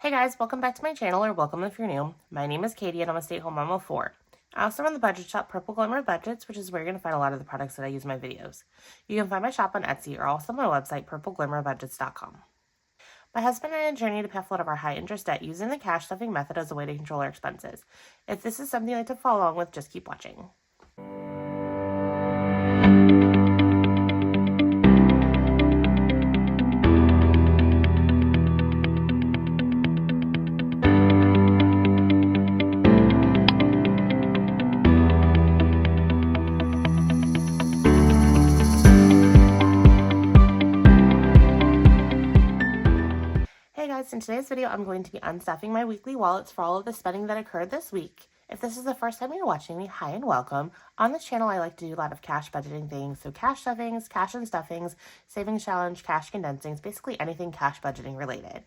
Hey guys, welcome back to my channel, or welcome if you're new. My name is Katie and I'm a stay-at-home mom of 4. I also run the budget shop Purple Glimmer Budgets, which is where you're going to find a lot of the products that I use in my videos. You can find my shop on Etsy or also my website, PurpleGlimmerBudgets.com. My husband and I journey to pay off a lot of our high-interest debt using the cash stuffing method as a way to control our expenses. If this is something you'd like to follow along with, just keep watching. Hey guys, in today's video, I'm going to be unstuffing my weekly wallets for all of the spending that occurred this week. If this is the first time you're watching me, hi and welcome. On this channel, I like to do a lot of cash budgeting things, so cash stuffings, cash unstuffings, savings challenge, cash condensings, basically anything cash budgeting related.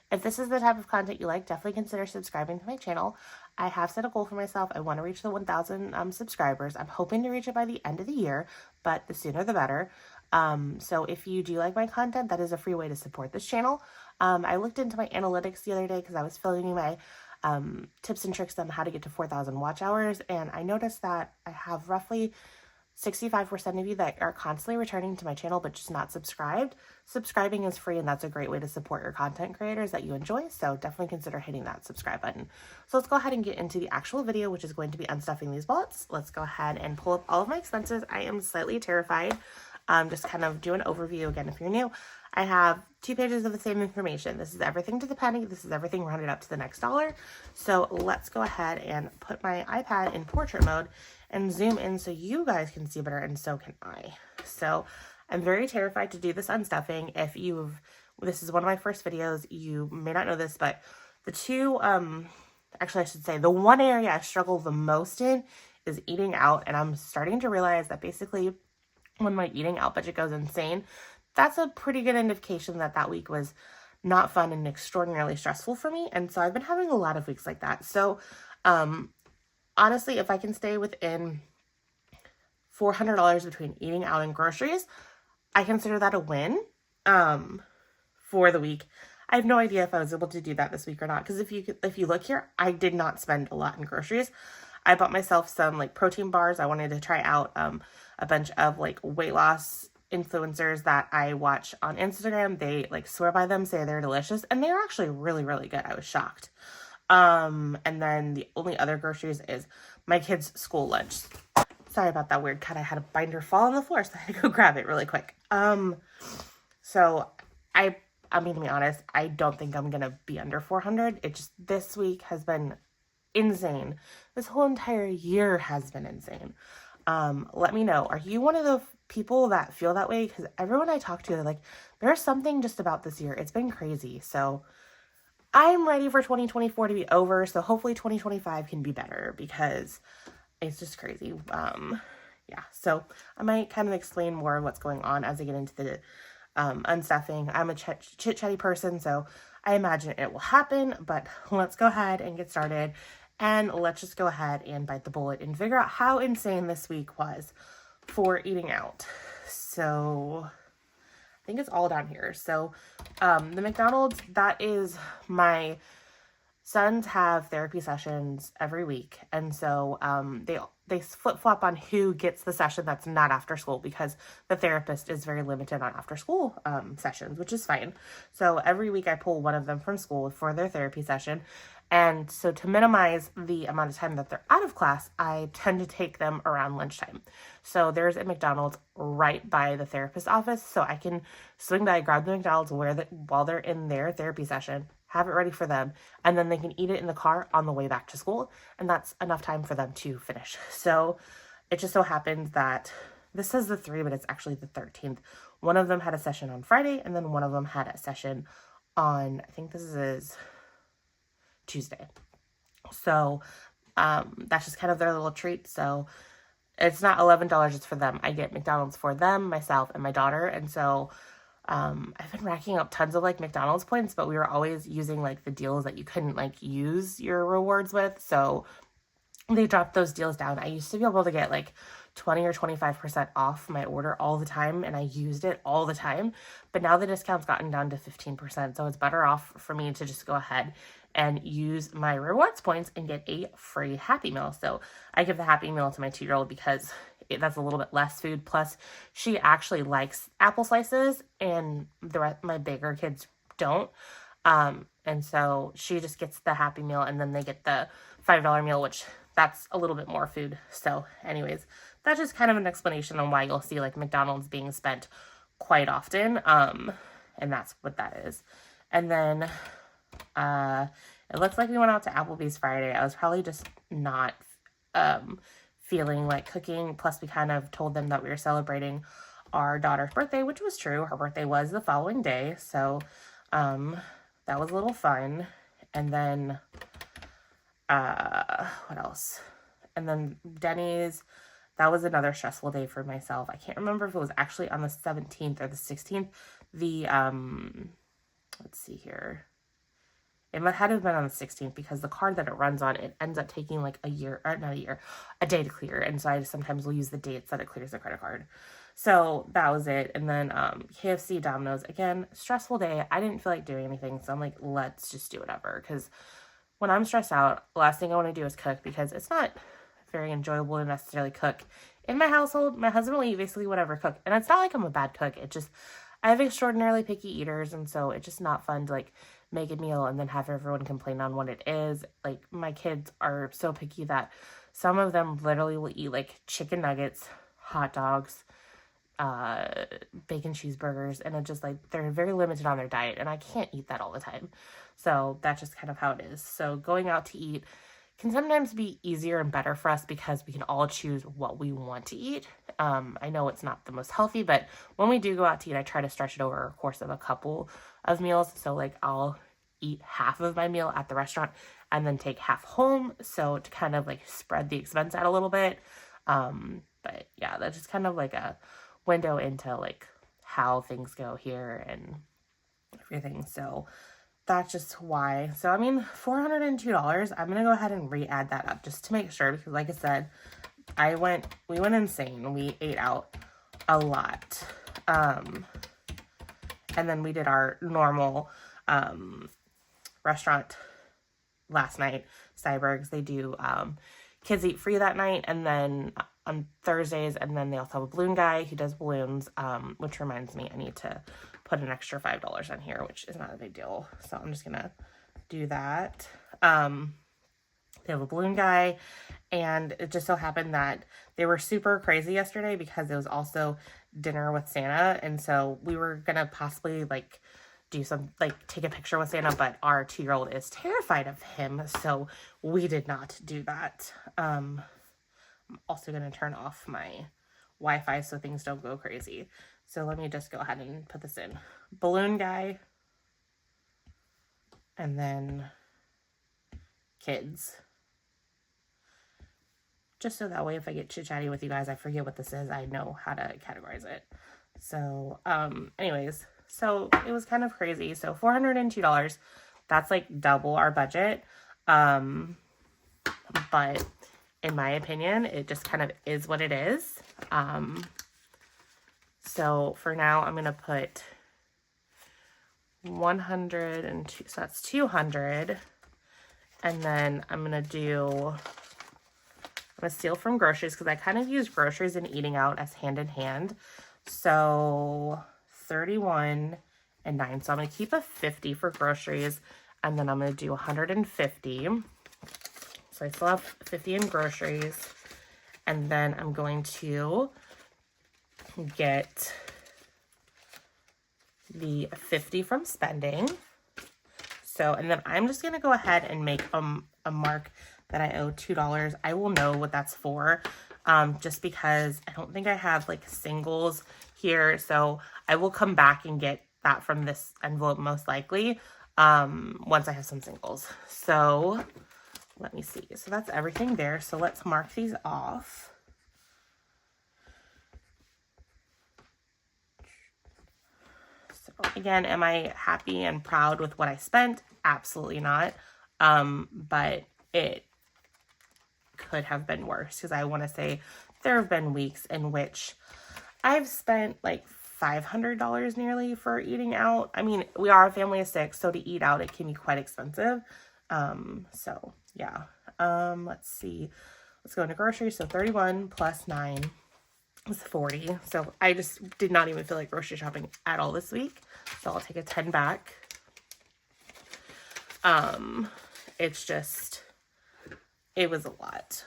If this is the type of content you like, definitely consider subscribing to my channel. I have set a goal for myself. I want to reach the 1,000 subscribers. I'm hoping to reach it by the end of the year, but the sooner the better. So if you do like my content, that is a free way to support this channel. I looked into my analytics the other day because I was filming my tips and tricks on how to get to 4,000 watch hours, and I noticed that I have roughly 65% of you that are constantly returning to my channel but just not subscribed. Subscribing is free, and that's a great way to support your content creators that you enjoy, so definitely consider hitting that subscribe button. So let's go ahead and get into the actual video, which is going to be unstuffing these wallets. Let's go ahead and pull up all of my expenses. I am slightly terrified. Just kind of do an overview again if you're new. I have 2 pages of the same information. This is everything to the penny. This is everything rounded up to the next dollar. So let's go ahead and put my iPad in portrait mode and zoom in so you guys can see better, and so can I. So I'm very terrified to do this unstuffing. This is one of my first videos, you may not know this, but the two, actually I should say, the one area I struggle the most in is eating out, and I'm starting to realize that basically when my eating out budget goes insane, that's a pretty good indication that that week was not fun and extraordinarily stressful for me. And so I've been having a lot of weeks like that. So honestly, if I can stay within $400 between eating out and groceries, I consider that a win for the week. I have no idea if I was able to do that this week or not, because if you look here, I did not spend a lot in groceries. I bought myself some like protein bars. I wanted to try out a bunch of like weight loss influencers that I watch on Instagram. They like swear by them, say they're delicious, and they're actually really, really good. I was shocked. And then the only other groceries is my kids' school lunch. Sorry about that weird cut. I had a binder fall on the floor, so I had to go grab it really quick. So I mean, to be honest, I don't think I'm gonna be under 400. It just, this week has been insane. This whole entire year has been insane. Let me know, are you one of the people that feel that way? Because everyone I talk to, they're like, there's something just about this year. It's been crazy. So I'm ready for 2024 to be over. So hopefully 2025 can be better, because it's just crazy. Yeah, so I might kind of explain more of what's going on as I get into the unstuffing. I'm a chit-chatty person, so I imagine it will happen, but let's go ahead and get started. And let's just go ahead and bite the bullet and figure out how insane this week was for eating out. So I think it's all down here. So the McDonald's, that is, my sons have therapy sessions every week. And so they flip-flop on who gets the session that's not after school, because the therapist is very limited on after school sessions, which is fine. So every week I pull one of them from school for their therapy session. And so to minimize the amount of time that they're out of class, I tend to take them around lunchtime. So there's a McDonald's right by the therapist's office, so I can swing by, grab the McDonald's while they're in their therapy session, have it ready for them, and then they can eat it in the car on the way back to school, and that's enough time for them to finish. So it just so happens that this says the 3, but it's actually the 13th. One of them had a session on Friday, and then one of them had a session on, I think this is Tuesday. So that's just kind of their little treat. So it's not $11, it's for them. I get McDonald's for them, myself, and my daughter. And so I've been racking up tons of like McDonald's points, but we were always using like the deals that you couldn't like use your rewards with. So they dropped those deals down. I used to be able to get like 20 or 25% off my order all the time, and I used it all the time. But now the discount's gotten down to 15%, so it's better off for me to just go ahead and use my rewards points and get a free Happy Meal. So I give the Happy Meal to my 2-year-old because that's a little bit less food. Plus, she actually likes apple slices, and my bigger kids don't. And so she just gets the Happy Meal, and then they get the $5 meal, which that's a little bit more food. So anyways, that's just kind of an explanation on why you'll see like McDonald's being spent quite often. And that's what that is. And then, it looks like we went out to Applebee's Friday. I was probably just not, feeling like cooking. Plus we kind of told them that we were celebrating our daughter's birthday, which was true. Her birthday was the following day. So, that was a little fun. And then, what else? And then Denny's, that was another stressful day for myself. I can't remember if it was actually on the 17th or the 16th. Let's see here. It had to have been on the 16th because the card that it runs on, it ends up taking like a day to clear. And so I sometimes will use the dates that it clears the credit card. So that was it. And then KFC, Domino's, again, stressful day. I didn't feel like doing anything. So I'm like, let's just do whatever. Because when I'm stressed out, the last thing I want to do is cook, because it's not very enjoyable to necessarily cook. In my household, my husband will eat basically whatever I cook. And it's not like I'm a bad cook. It just, I have extraordinarily picky eaters. And so it's just not fun to like make a meal and then have everyone complain on what it is. Like my kids are so picky that some of them literally will eat like chicken nuggets, hot dogs, bacon cheeseburgers, and it's just like they're very limited on their diet, and I can't eat that all the time. So that's just kind of how it is. So going out to eat can sometimes be easier and better for us because we can all choose what we want to eat. I know it's not the most healthy, but when we do go out to eat, I try to stretch it over a course of a couple of meals. So like I'll eat half of my meal at the restaurant and then take half home. So to kind of like spread the expense out a little bit. But yeah, that's just kind of like a window into like how things go here and everything. So that's just why. So I mean, $402, I'm gonna go ahead and re-add that up just to make sure, because like I said, we went insane. We ate out a lot. And then we did our normal restaurant last night, Cybergs. They do kids eat free that night, and then on Thursdays, and then they also have a balloon guy who does balloons, which reminds me I need to put an extra $5 on here, which is not a big deal. So I'm just gonna do that. They have a balloon guy, and it just so happened that they were super crazy yesterday because it was also dinner with Santa, and so we were gonna possibly like do some, like take a picture with Santa, but our 2-year-old is terrified of him, so we did not do that. I'm also gonna turn off my Wi-Fi so things don't go crazy. So let me just go ahead and put this in. Balloon guy, and then kids. Just so that way if I get chit-chatty with you guys, I forget what this is, I know how to categorize it. So, anyways, so it was kind of crazy. So $402, that's like double our budget. But in my opinion, it just kind of is what it is. So for now, I'm going to put 102, so that's 200. And then I'm going to steal from groceries because I kind of use groceries and eating out as hand in hand. So 31 and 9. So I'm going to keep a 50 for groceries, and then I'm going to do 150. So I still have 50 in groceries, and then I'm going to get the 50 from spending. So, and then I'm just going to go ahead and make a mark that I owe $2. I will know what that's for, just because I don't think I have like singles here. So I will come back and get that from this envelope most likely, once I have some singles. So let me see. So that's everything there. So let's mark these off. So again, am I happy and proud with what I spent? Absolutely not. But it could have been worse because I want to say there have been weeks in which I've spent like $500 nearly for eating out. I mean, we are a family of 6, so to eat out, it can be quite expensive. So yeah. Let's see. Let's go into groceries. So 31 plus 9 is 40. So I just did not even feel like grocery shopping at all this week. So I'll take a 10 back. It's just, it was a lot.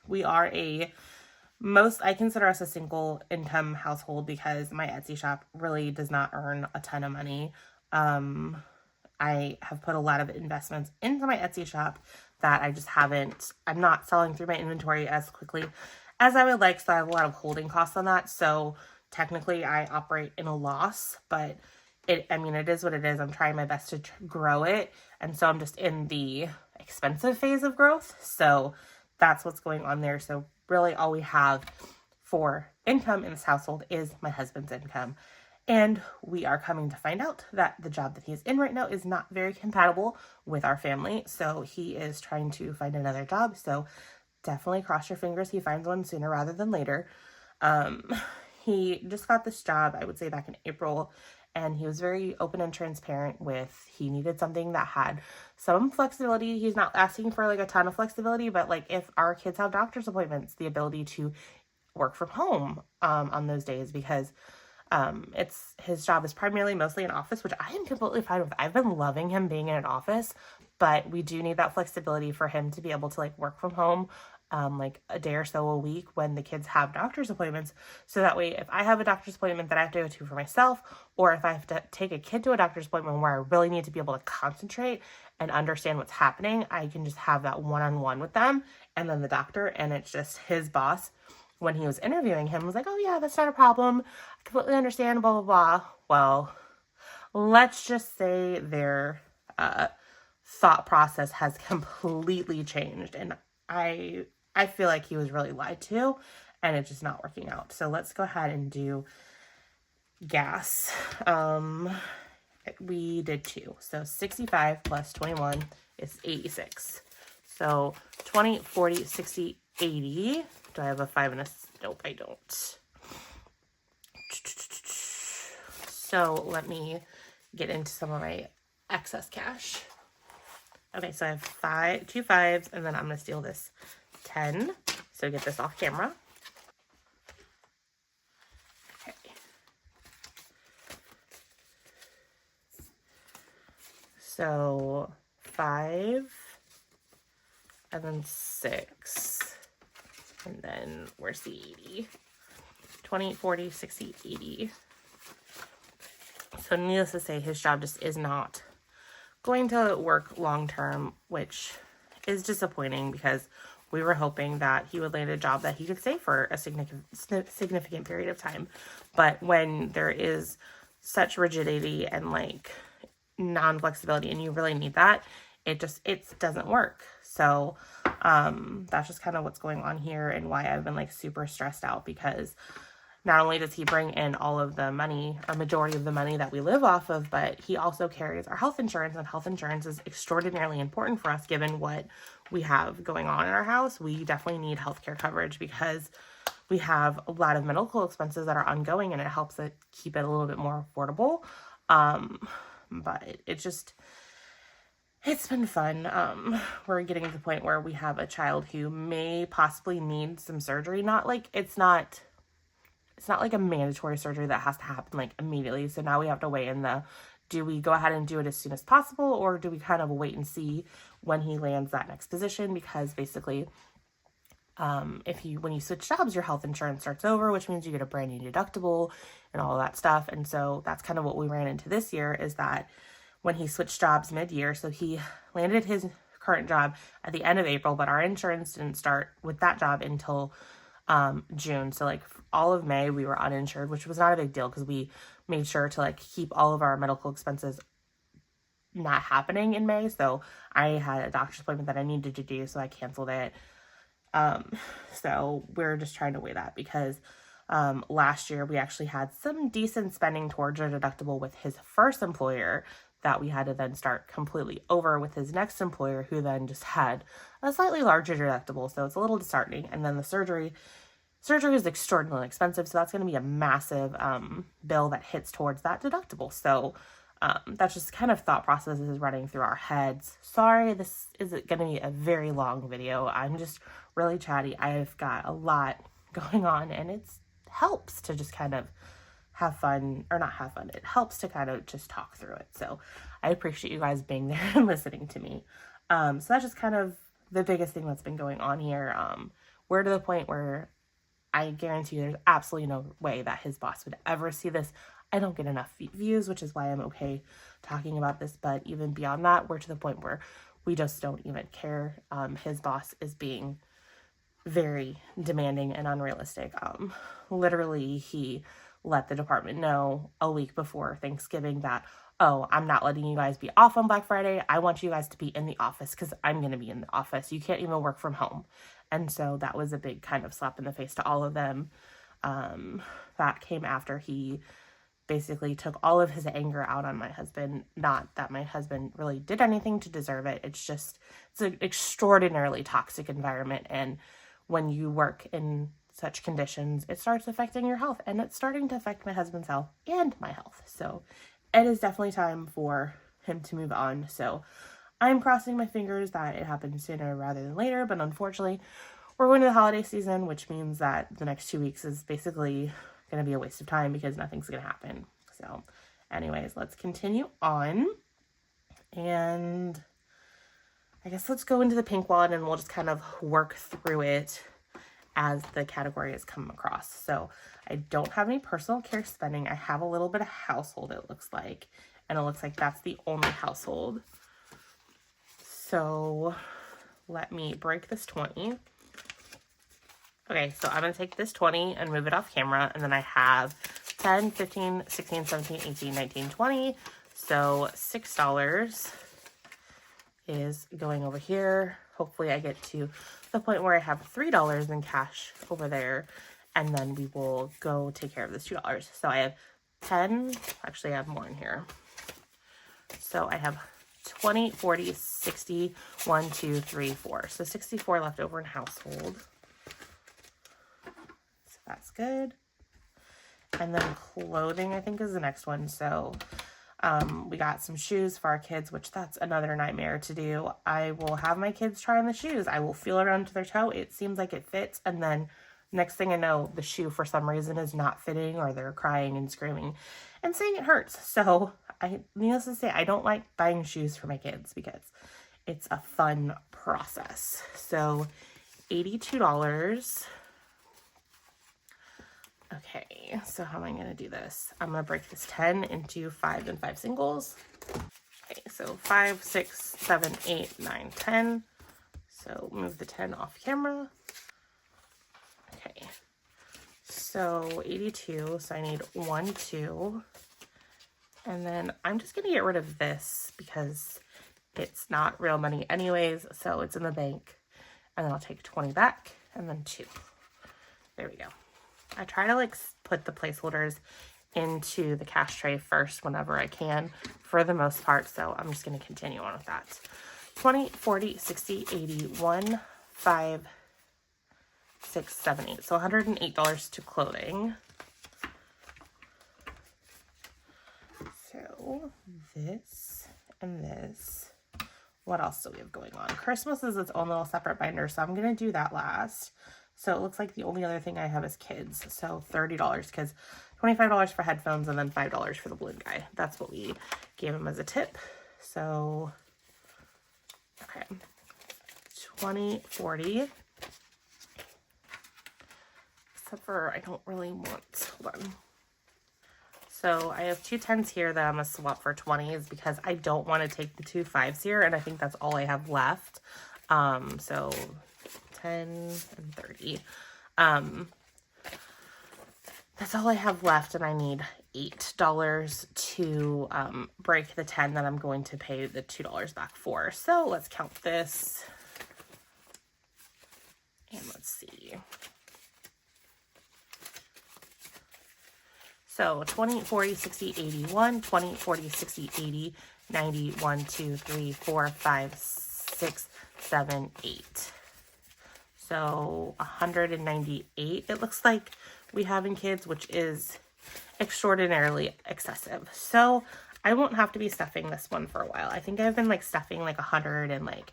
We are I consider us a single income household because my Etsy shop really does not earn a ton of money. I have put a lot of investments into my Etsy shop that I'm not selling through my inventory as quickly as I would like. So I have a lot of holding costs on that. So technically I operate in a loss, but it is what it is. I'm trying my best to grow it. And so I'm just in the expensive phase of growth. So that's what's going on there. So really all we have for income in this household is my husband's income. And we are coming to find out that the job that he's in right now is not very compatible with our family. So he is trying to find another job. So definitely cross your fingers he finds one sooner rather than later. He just got this job, I would say back in April, and he was very open and transparent with he needed something that had some flexibility. He's not asking for like a ton of flexibility, but like if our kids have doctor's appointments, the ability to work from home on those days, because his job is primarily mostly in office, which I am completely fine with. I've been loving him being in an office, but we do need that flexibility for him to be able to like work from home like a day or so a week when the kids have doctor's appointments. So that way, if I have a doctor's appointment that I have to go to for myself, or if I have to take a kid to a doctor's appointment where I really need to be able to concentrate and understand what's happening, I can just have that one-on-one with them and then the doctor. And it's just his boss, when he was interviewing him, was like, oh yeah, that's not a problem. I completely understand, blah, blah, blah. Well, let's just say their thought process has completely changed. And I feel like he was really lied to, and it's just not working out. So let's go ahead and do gas. We did 2. So 65 plus 21 is 86. So 20, 40, 60, 80. Do I have a 5 and a... Nope, I don't. So let me get into some of my excess cash. Okay, so I have 2 5s, and then I'm going to steal this 10. So get this off camera. Okay. So 5, and then 6. And then where's the 80? 20, 40, 60, 80. So needless to say, his job just is not going to work long term, which is disappointing because we were hoping that he would land a job that he could stay for a significant period of time. But when there is such rigidity and like non-flexibility and you really need that, it doesn't work. So that's just kind of what's going on here and why I've been like super stressed out, because not only does he bring in all of the money, or majority of the money that we live off of, but he also carries our health insurance, and health insurance is extraordinarily important for us given what we have going on in our house. We definitely need healthcare coverage because we have a lot of medical expenses that are ongoing, and it helps it keep it a little bit more affordable. But it's been fun. We're getting to the point where we have a child who may possibly need some surgery. It's not like a mandatory surgery that has to happen like immediately. So now we have to weigh in do we go ahead and do it as soon as possible, or do we kind of wait and see when he lands that next position? Because basically, when you switch jobs, your health insurance starts over, which means you get a brand new deductible and all that stuff. And so that's kind of what we ran into this year, is that when he switched jobs mid-year, so he landed his current job at the end of April, but our insurance didn't start with that job until June. So like all of May we were uninsured, which was not a big deal because we made sure to like keep all of our medical expenses not happening in May. So I had a doctor's appointment that I needed to do, so I canceled it. So we're just trying to weigh that because last year we actually had some decent spending towards our deductible with his first employer that we had to then start completely over with his next employer, who then just had a slightly larger deductible. So it's a little disheartening. And then the surgery surgery is extraordinarily expensive, so that's going to be a massive bill that hits towards that deductible. So that's just kind of thought processes running through our heads. Sorry, this is going to be a very long video. I'm just really chatty. I've got a lot going on, and it helps to just kind of have fun, or not have fun. It helps to kind of just talk through it. So I appreciate you guys being there and listening to me. So that's just kind of the biggest thing that's been going on here. We're to the point where I guarantee you there's absolutely no way that his boss would ever see this. I don't get enough views, which is why I'm okay talking about this. But even beyond that, we're to the point where we just don't even care. His boss is being very demanding and unrealistic. Literally, he let the department know a week before Thanksgiving that, oh, I'm not letting you guys be off on Black Friday. I want you guys to be in the office because I'm going to be in the office. You can't even work from home. And so that was a big kind of slap in the face to all of them. That came after he basically took all of his anger out on my husband. Not that my husband really did anything to deserve it. It's an extraordinarily toxic environment. And when you work in such conditions, it starts affecting your health, and it's starting to affect my husband's health and my health. So it is definitely time for him to move on. So I'm crossing my fingers that it happens sooner rather than later, but unfortunately we're going to the holiday season, which means that the next 2 weeks is basically going to be a waste of time because nothing's going to happen. So anyways, let's continue on, and I guess let's go into the pink wallet and we'll just kind of work through it as the category has come across. So I don't have any personal care spending. I have a little bit of household, it looks like, and it looks like that's the only household. So let me break this 20. Okay, so I'm going to take this 20 and move it off camera, and then I have 10, 15, 16, 17, 18, 19, 20. So $6 is going over here. Hopefully I get to the point where I have $3 in cash over there, and then we will go take care of this $2. So I have 10, actually I have more in here. So I have 20, 40, 60, 1, 2, 3, 4. So 64 left over in household. So that's good. And then clothing, I think, is the next one. So we got some shoes for our kids, which that's another nightmare to do. I will have my kids try on the shoes. I will feel it around to their toe. It seems like it fits. And then next thing I know, the shoe for some reason is not fitting, or they're crying and screaming and saying it hurts. So needless to say, I don't like buying shoes for my kids because it's a fun process. So $82. Okay, so how am I going to do this? I'm going to break this 10 into 5 and 5 singles. Okay, so 5, 6, 7, 8, 9, 10. So move the 10 off camera. Okay, so 82, so I need 1, 2. And then I'm just going to get rid of this because it's not real money anyways, so it's in the bank. And then I'll take 20 back, and then 2. There we go. I try to put the placeholders into the cash tray first whenever I can for the most part. So I'm just going to continue on with that. 20, 40, 60, 80, 1, 5, 6, 7, 8. So $108 to clothing. So this and this. What else do we have going on? Christmas is its own little separate binder, so I'm going to do that last. So it looks like the only other thing I have is kids. So $30 because $25 for headphones and then $5 for the balloon guy. That's what we gave him as a tip. So, okay. 20, 40. Except for I don't really want, hold on. So I have 2 10s here that I'm going to swap for 20s because I don't want to take the 2 5s here. And I think that's all I have left. So 10 and 30. That's all I have left, and I need $8 to break the 10 that I'm going to pay the $2 back for. So let's count this. And let's see. So 20, 40, 60, 81, 20, 40, 60, 80, 90, 1, 2, 3, 4, 5, 6, 7, 8. So 198 it looks like we have in kids, which is extraordinarily excessive. So I won't have to be stuffing this one for a while. I think I've been like stuffing like $100 and like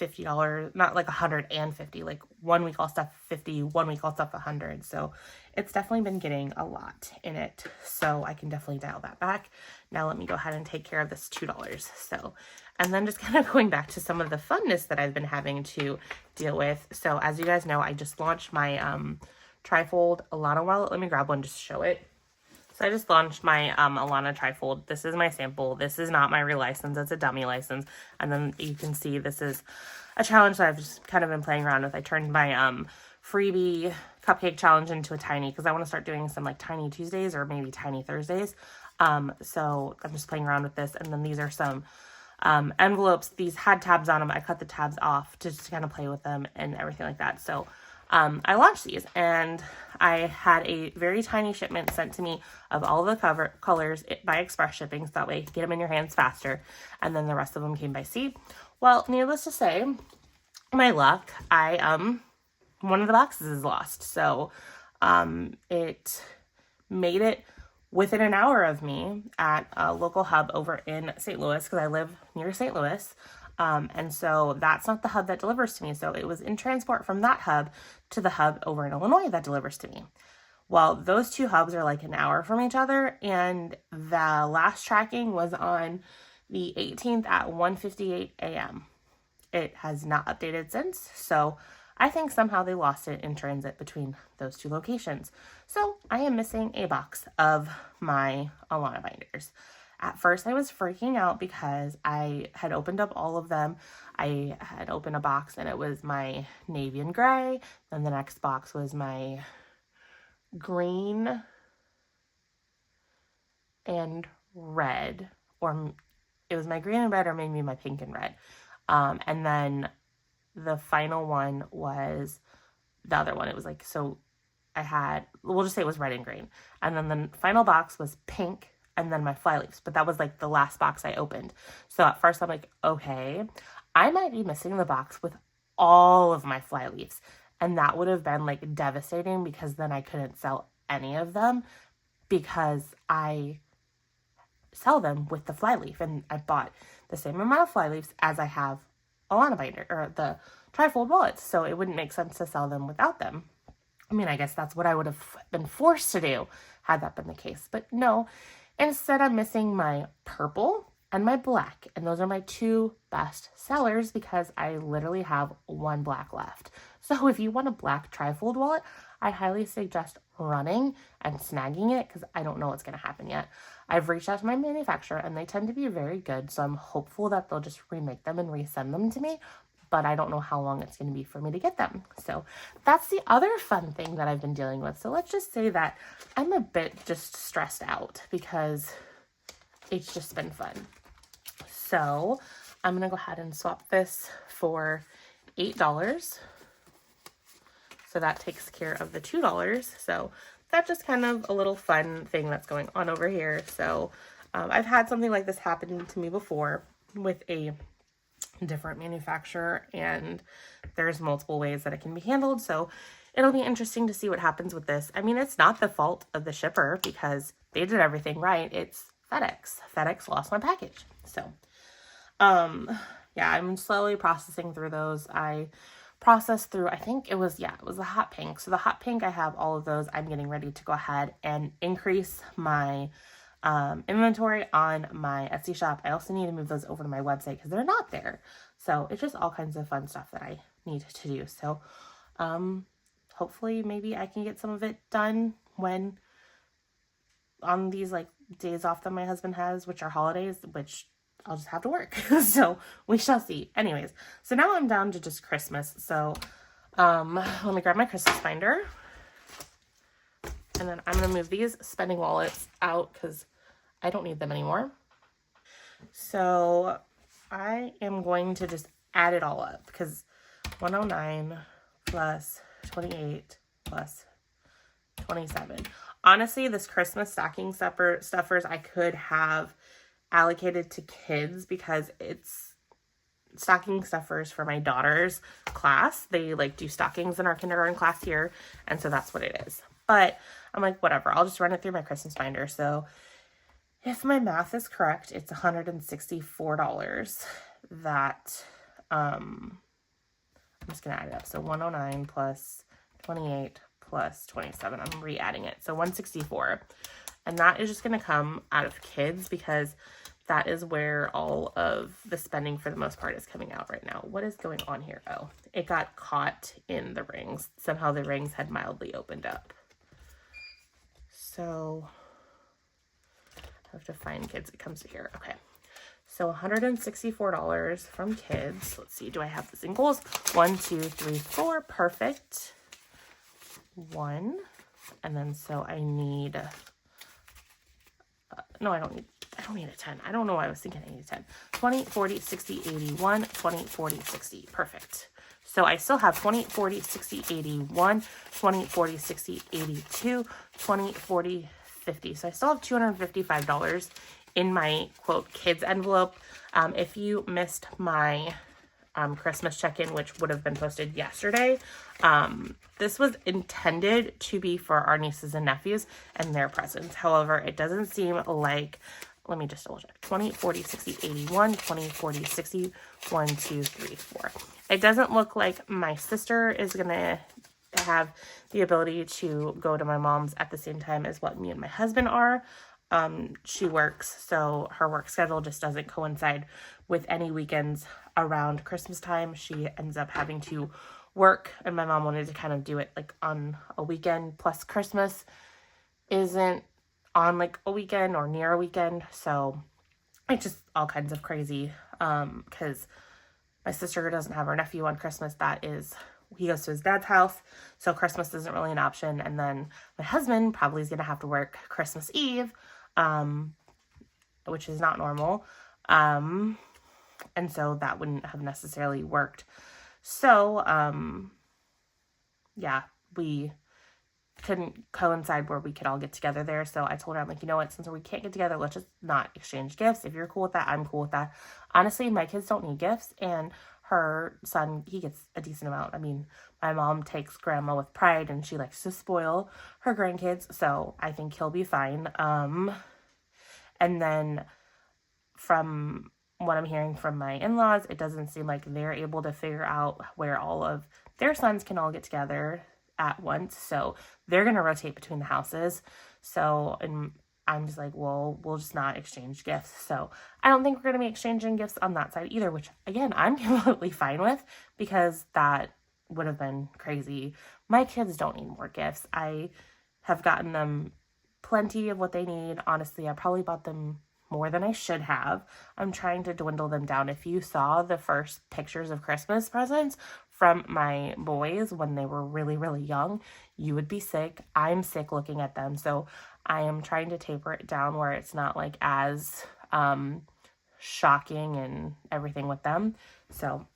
$50, not like 150, like 1 week I'll stuff 50, 1 week I'll stuff 100. So it's definitely been getting a lot in it. So I can definitely dial that back. Now let me go ahead and take care of this $2. So, and then just kind of going back to some of the funness that I've been having to deal with. So as you guys know, I just launched my trifold Alana wallet. Let me grab one just to show it. So I just launched my Alana trifold. This is my sample. This is not my real license. It's a dummy license. And then you can see this is a challenge that I've just kind of been playing around with. I turned my freebie cupcake challenge into a tiny because I want to start doing some like tiny Tuesdays or maybe tiny Thursdays. So I'm just playing around with this. And then these are some envelopes. These had tabs on them. I cut the tabs off to just kind of play with them and everything like that. So I launched these and I had a very tiny shipment sent to me of all the colors by express shipping, so that way you can get them in your hands faster. And then the rest of them came by sea. Well, needless to say, my luck, one of the boxes is lost. So it made it within an hour of me at a local hub over in St. Louis, because I live near St. Louis. And so that's not the hub that delivers to me. So it was in transport from that hub to the hub over in Illinois that delivers to me. Well, those two hubs are like an hour from each other. And the last tracking was on the 18th at 1:58 a.m. It has not updated since. So I think somehow they lost it in transit between those two locations. So I am missing a box of my Alana binders. At first, I was freaking out because I had opened up all of them. I had opened a box and it was my navy and gray. Then the next box was my green and red. Or it was my green and red or maybe my pink and red. And then the final one was the other one. It was like, so I had, we'll just say it was red and green. And then the final box was pink. And then my flyleaves, but that was like the last box I opened. So at first I'm like, okay, I might be missing the box with all of my flyleaves. And that would have been like devastating because then I couldn't sell any of them because I sell them with the flyleaf. And I bought the same amount of flyleaves as I have Alana binder or the trifold wallets. So it wouldn't make sense to sell them without them. I mean, I guess that's what I would have been forced to do had that been the case, but no. Instead, I'm missing my purple and my black, and those are my two best sellers because I literally have one black left. So if you want a black trifold wallet, I highly suggest running and snagging it because I don't know what's going to happen yet. I've reached out to my manufacturer, and they tend to be very good, so I'm hopeful that they'll just remake them and resend them to me, but I don't know how long it's going to be for me to get them. So that's the other fun thing that I've been dealing with. So let's just say that I'm a bit just stressed out because it's just been fun. So I'm going to go ahead and swap this for $8. So that takes care of the $2. So that's just kind of a little fun thing that's going on over here. So I've had something like this happen to me before with a different manufacturer, and there's multiple ways that it can be handled. So it'll be interesting to see what happens with this. I mean, it's not the fault of the shipper because they did everything right. It's FedEx. FedEx lost my package. So, yeah, I'm slowly processing through those. I processed through, I think it was the hot pink. So the hot pink, I have all of those. I'm getting ready to go ahead and increase my inventory on my Etsy shop. I also need to move those over to my website because they're not there. So it's just all kinds of fun stuff that I need to do. So hopefully maybe I can get some of it done when on these like days off that my husband has, which are holidays, which I'll just have to work. So we shall see. Anyways, so now I'm down to just Christmas. So let me grab my Christmas binder. And then I'm going to move these spending wallets out because I don't need them anymore. So I am going to just add it all up because 109 plus 28 plus 27. Honestly, this Christmas stocking stuffers I could have allocated to kids because it's stocking stuffers for my daughter's class. They like do stockings in our kindergarten class here, and so that's what it is. But I'm like, whatever, I'll just run it through my Christmas binder. So if my math is correct, it's $164 that, I'm just going to add it up. So 109 plus 28 plus 27. I'm re-adding it. So 164. And that is just going to come out of kids because that is where all of the spending for the most part is coming out right now. What is going on here? Oh, it got caught in the rings. Somehow the rings had mildly opened up. So I have to find kids. It comes to here. Okay. So $164 from kids. Let's see. Do I have the singles? 1, 2, 3, 4. Perfect. 1. And then so I need, no, I don't need a 10. I don't know why I was thinking I need a 10. 20, 40, 60, 81, 20, 40, 60. Perfect. So I still have 20, 40, 60, 81, 20, 40, 60, 82, 20, 40, 50. So I still have $255 in my, quote, kids envelope. If you missed my Christmas check-in, which would have been posted yesterday, this was intended to be for our nieces and nephews and their presents. However, it doesn't seem like, let me just double check, 20, 40, 60, 81, 20, 40, 60, 1, 2, 3, 4. It doesn't look like my sister is going to have the ability to go to my mom's at the same time as what me and my husband are. She works, so her work schedule just doesn't coincide with any weekends around Christmas time. She ends up having to work, and my mom wanted to kind of do it like on a weekend, plus Christmas isn't on like a weekend or near a weekend, so it's just all kinds of crazy, because my sister doesn't have her nephew on Christmas. He goes to his dad's house, so Christmas isn't really an option. And then my husband probably is going to have to work Christmas Eve, which is not normal. And so that wouldn't have necessarily worked. So, yeah, we couldn't coincide where we could all get together there. So I told her, I'm like, you know what, since we can't get together, let's just not exchange gifts. If you're cool with that, I'm cool with that. Honestly, my kids don't need gifts, and her son, he gets a decent amount. I mean, my mom takes grandma with pride, and she likes to spoil her grandkids, so I think he'll be fine. And then from what I'm hearing from my in-laws, it doesn't seem like they're able to figure out where all of their sons can all get together at once, so they're going to rotate between the houses. So, and I'm just like, well, we'll just not exchange gifts. So I don't think we're going to be exchanging gifts on that side either, which again, I'm completely fine with, because that would have been crazy. My kids don't need more gifts. I have gotten them plenty of what they need. Honestly, I probably bought them more than I should have. I'm trying to dwindle them down. If you saw the first pictures of Christmas presents from my boys when they were really, really young, you would be sick. I'm sick looking at them. So I am trying to taper it down where it's not like as shocking and everything with them. So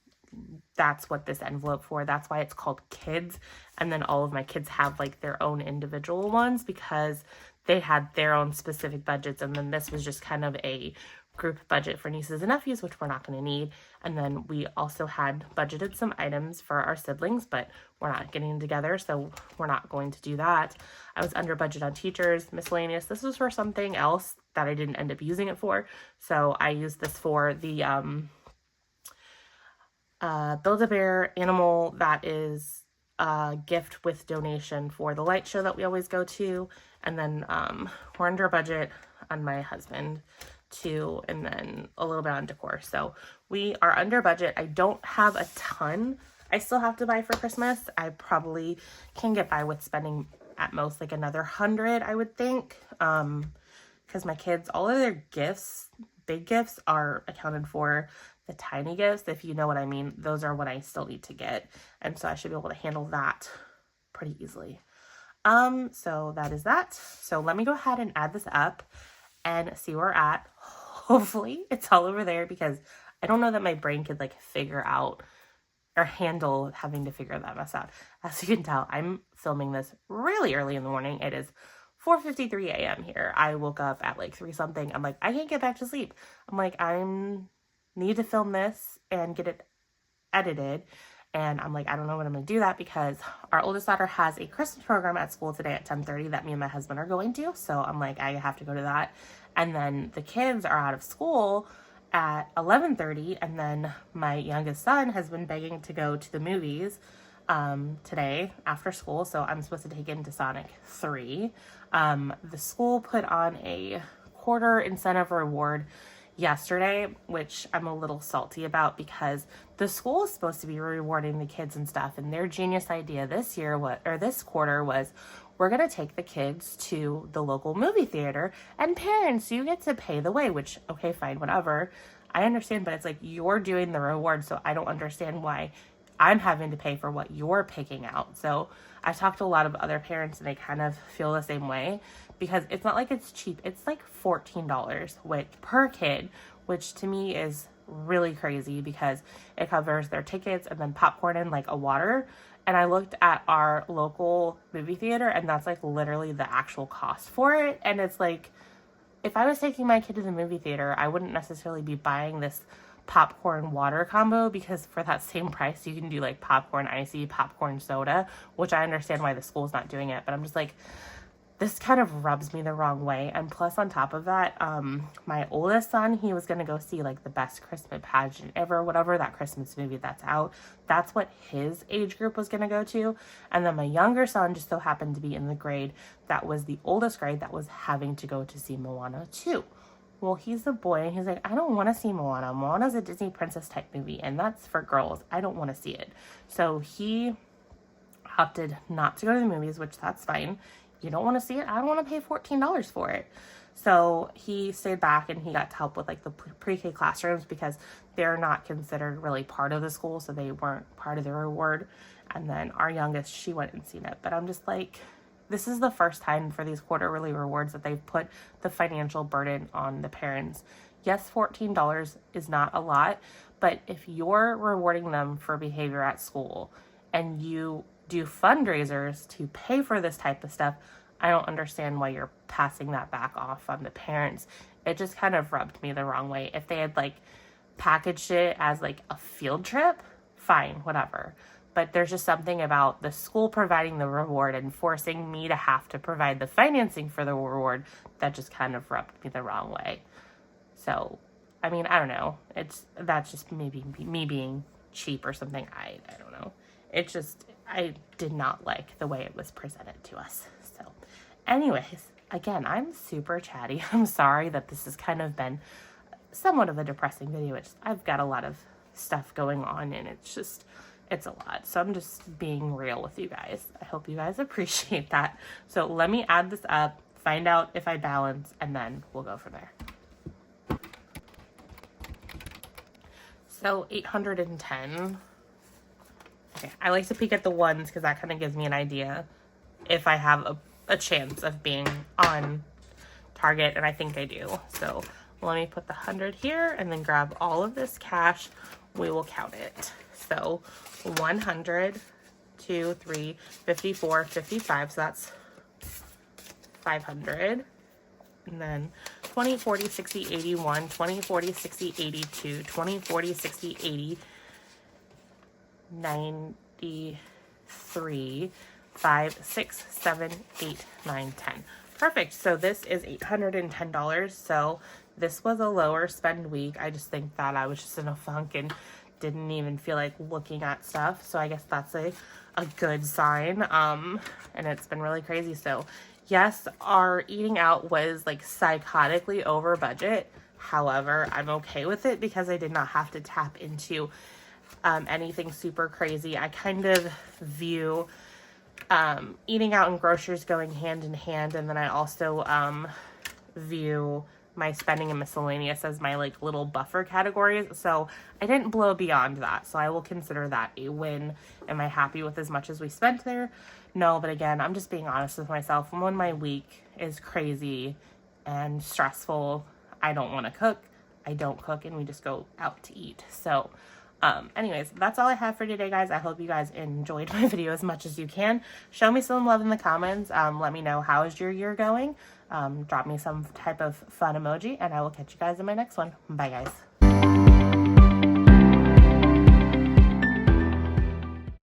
that's what this envelope for. That's why it's called kids. And then all of my kids have like their own individual ones, because they had their own specific budgets. And then this was just kind of a group budget for nieces and nephews, which we're not going to need. And then we also had budgeted some items for our siblings, but we're not getting together, so we're not going to do that. I was under budget on teachers, miscellaneous. This was for something else that I didn't end up using it for. So I used this for the Build-A-Bear animal that is a gift with donation for the light show that we always go to. And then we're under budget on my husband too, and then a little bit on decor. So we are under budget. I don't have a ton I still have to buy for Christmas. I probably can get by with spending at most like another 100, I would think, because my kids, all of their gifts, big gifts, are accounted for. The tiny gifts, if you know what I mean, those are what I still need to get, and so I should be able to handle that pretty easily. So that is that. So let me go ahead and add this up and see where we're at. Hopefully it's all over there, because I don't know that my brain could like figure out or handle having to figure that mess out. As you can tell, I'm filming this really early in the morning. It is 4:53 a.m. here. I woke up at like 3 something. I'm like, I can't get back to sleep. I'm like, I'm need to film this and get it edited. And I'm like, I don't know when I'm going to do that because our oldest daughter has a Christmas program at school today at 10:30 that me and my husband are going to. So I'm like, I have to go to that. And then the kids are out of school at 11:30. And then my youngest son has been begging to go to the movies today after school. So I'm supposed to take him to Sonic 3. The school put on a quarter incentive reward yesterday, which I'm a little salty about because the school is supposed to be rewarding the kids and stuff, and their genius idea this quarter was, we're going to take the kids to the local movie theater, and parents, you get to pay the way, which, okay, fine, whatever. I understand, but it's like, you're doing the reward, so I don't understand why I'm having to pay for what you're picking out. So I talked to a lot of other parents and they kind of feel the same way, because it's not like it's cheap. It's like $14 per kid, which to me is really crazy because it covers their tickets and then popcorn and like a water. And I looked at our local movie theater and that's like literally the actual cost for it. And it's like, if I was taking my kid to the movie theater, I wouldn't necessarily be buying this popcorn water combo, because for that same price you can do like popcorn icy, popcorn soda, which I understand why the school's not doing it, but I'm just like, this kind of rubs me the wrong way. And plus on top of that, my oldest son, he was gonna go see like the Best Christmas Pageant Ever, whatever that Christmas movie that's out, that's what his age group was gonna go to. And then my younger son just so happened to be in the grade that was the oldest grade that was having to go to see Moana 2. Well, he's a boy and he's like, I don't want to see Moana. Moana's a Disney princess type movie and that's for girls. I don't want to see it. So he opted not to go to the movies, which that's fine. You don't want to see it? I don't want to pay $14 for it. So he stayed back and he got to help with like the pre-K classrooms because they're not considered really part of the school. So they weren't part of the reward. And then our youngest, she went and seen it. But I'm just like, this is the first time for these quarterly rewards that they've put the financial burden on the parents. Yes, $14 is not a lot, but if you're rewarding them for behavior at school and you do fundraisers to pay for this type of stuff, I don't understand why you're passing that back off on the parents. It just kind of rubbed me the wrong way. If they had like packaged it as like a field trip, fine, whatever. But there's just something about the school providing the reward and forcing me to have to provide the financing for the reward that just kind of rubbed me the wrong way. So, I mean, I don't know. That's just maybe me being cheap or something. I don't know. It just, I did not like the way it was presented to us. So, anyways, again, I'm super chatty. I'm sorry that this has kind of been somewhat of a depressing video. I've got a lot of stuff going on and it's a lot. So I'm just being real with you guys. I hope you guys appreciate that. So let me add this up, find out if I balance, and then we'll go from there. So 810. Okay, I like to peek at the ones because that kind of gives me an idea if I have a chance of being on target, and I think I do. So let me put the 100 here and then grab all of this cash. We will count it. So 100, 2, 3, 54, 55, so that's 500. And then 20, 40, 60, 81, 20, 40, 60, 82, 20, 40, 60, 80, 93, 5, 6, 7, 8, 9, 10. Perfect. So this is $810. So this was a lower spend week. I just think that I was just in a funk and didn't even feel like looking at stuff. So I guess that's a good sign. And it's been really crazy. So yes, our eating out was like psychotically over budget. However, I'm okay with it because I did not have to tap into anything super crazy. I kind of view eating out and groceries going hand in hand. And then I also view my spending and miscellaneous as my like little buffer categories. So I didn't blow beyond that. So I will consider that a win. Am I happy with as much as we spent there? No, but again, I'm just being honest with myself. When my week is crazy and stressful, I don't want to cook. I don't cook and we just go out to eat. So anyways, that's all I have for today, guys. I hope you guys enjoyed my video as much as you can. Show me some love in the comments. Let me know how is your year going. Drop me some type of fun emoji, and I will catch you guys in my next one. Bye, guys.